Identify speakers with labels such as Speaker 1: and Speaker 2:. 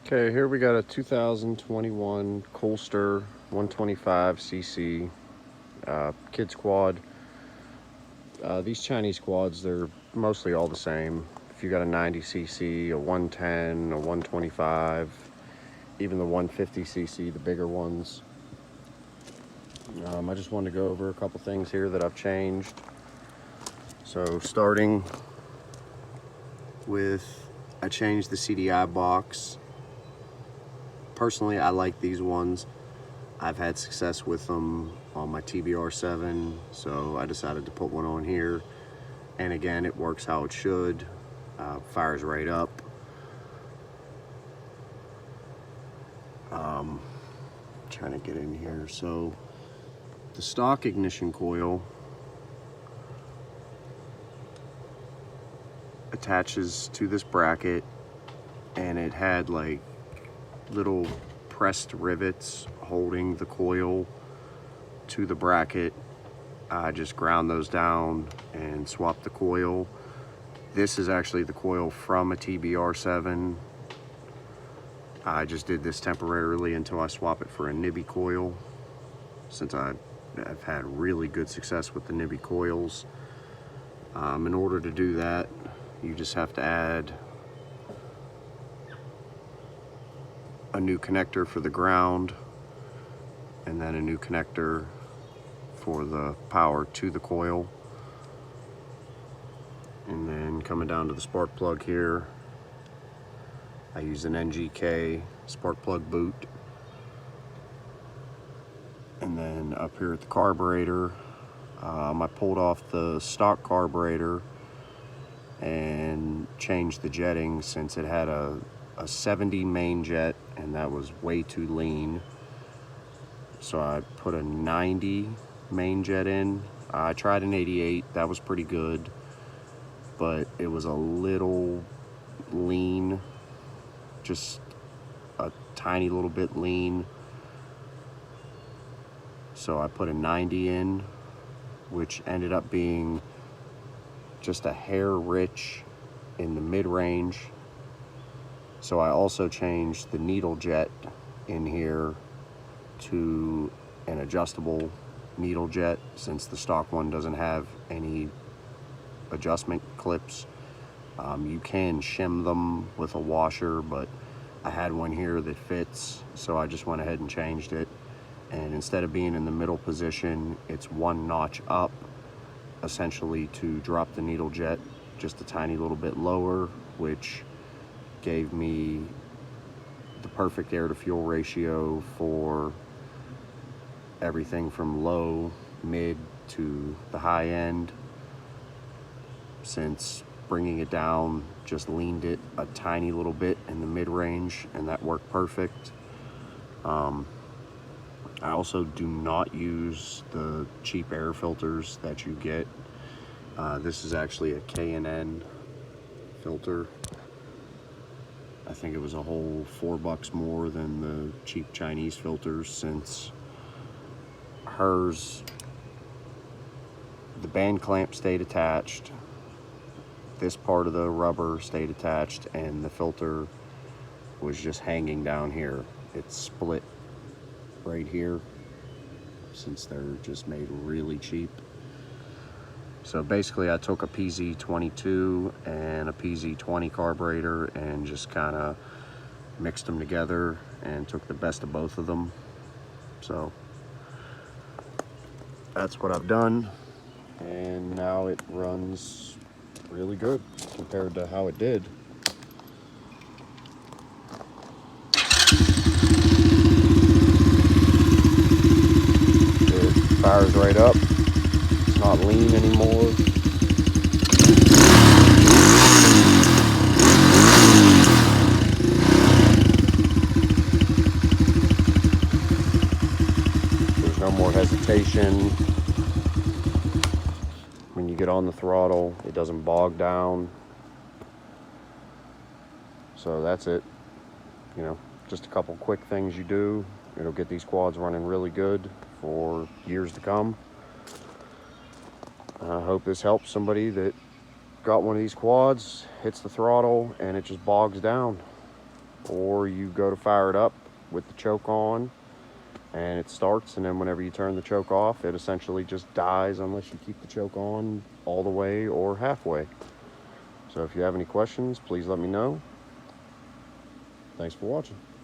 Speaker 1: Okay, here we got a 2021 Coolster 125cc kids quad. These Chinese quads, they're mostly all the same. If you got a 90cc, a 110, a 125, even the 150cc, the bigger ones. I just wanted to go over a couple things here that I've changed. So starting with, I changed the CDI box. Personally, I like these ones. I've had success with them on my TBR7, so I decided to put one on here. And again, it works how it should. Fires right up. Trying to get in here. So the stock ignition coil attaches to this bracket, and it had like little pressed rivets holding the coil to the bracket. I just ground those down and swapped the coil. This is actually the coil from a TBR7. I just did this temporarily until I swap it for a Nibby coil, since I've had really good success with the Nibby coils. In order to do that, you just have to add a new connector for the ground, and then a new connector for the power to the coil. And then coming down to the spark plug here, I use an NGK spark plug boot. And then up here at the carburetor, I pulled off the stock carburetor and changed the jetting, since it had a 70 main jet, and that was way too lean. So I put a 90 main jet in. I tried an 88, that was pretty good, but it was a little lean, just a tiny little bit lean. So I put a 90 in, which ended up being just a hair rich in the mid-range. So I also changed the needle jet in here to an adjustable needle jet, since the stock one doesn't have any adjustment clips. You can shim them with a washer, but I had one here that fits, so I just went ahead and changed it. And instead of being in the middle position, it's one notch up, essentially to drop the needle jet just a tiny little bit lower, which gave me the perfect air to fuel ratio for everything from low, mid to the high end, since bringing it down just leaned it a tiny little bit in the mid-range, and that worked perfect. I also do not use the cheap air filters that you get. This is actually a K&N filter. I think it was a whole $4 more than the cheap Chinese filters, since hers, the band clamp stayed attached, this part of the rubber stayed attached, and the filter was just hanging down here. It's split right here, since they're just made really cheap. So basically I took a PZ22 and a PZ20 carburetor and just kind of mixed them together and took the best of both of them. So that's what I've done, and now it runs really good compared to how it did. It fires right up. It's not lean anymore. There's no more hesitation. When you get on the throttle, it doesn't bog down. So that's it. You know, just a couple quick things you do. It'll get these quads running really good for years to come. I hope this helps somebody that got one of these quads, hits the throttle, and it just bogs down. or you go to fire it up with the choke on and it starts, and then whenever you turn the choke off, it essentially just dies unless you keep the choke on all the way or halfway. So if you have any questions, please let me know. Thanks for watching.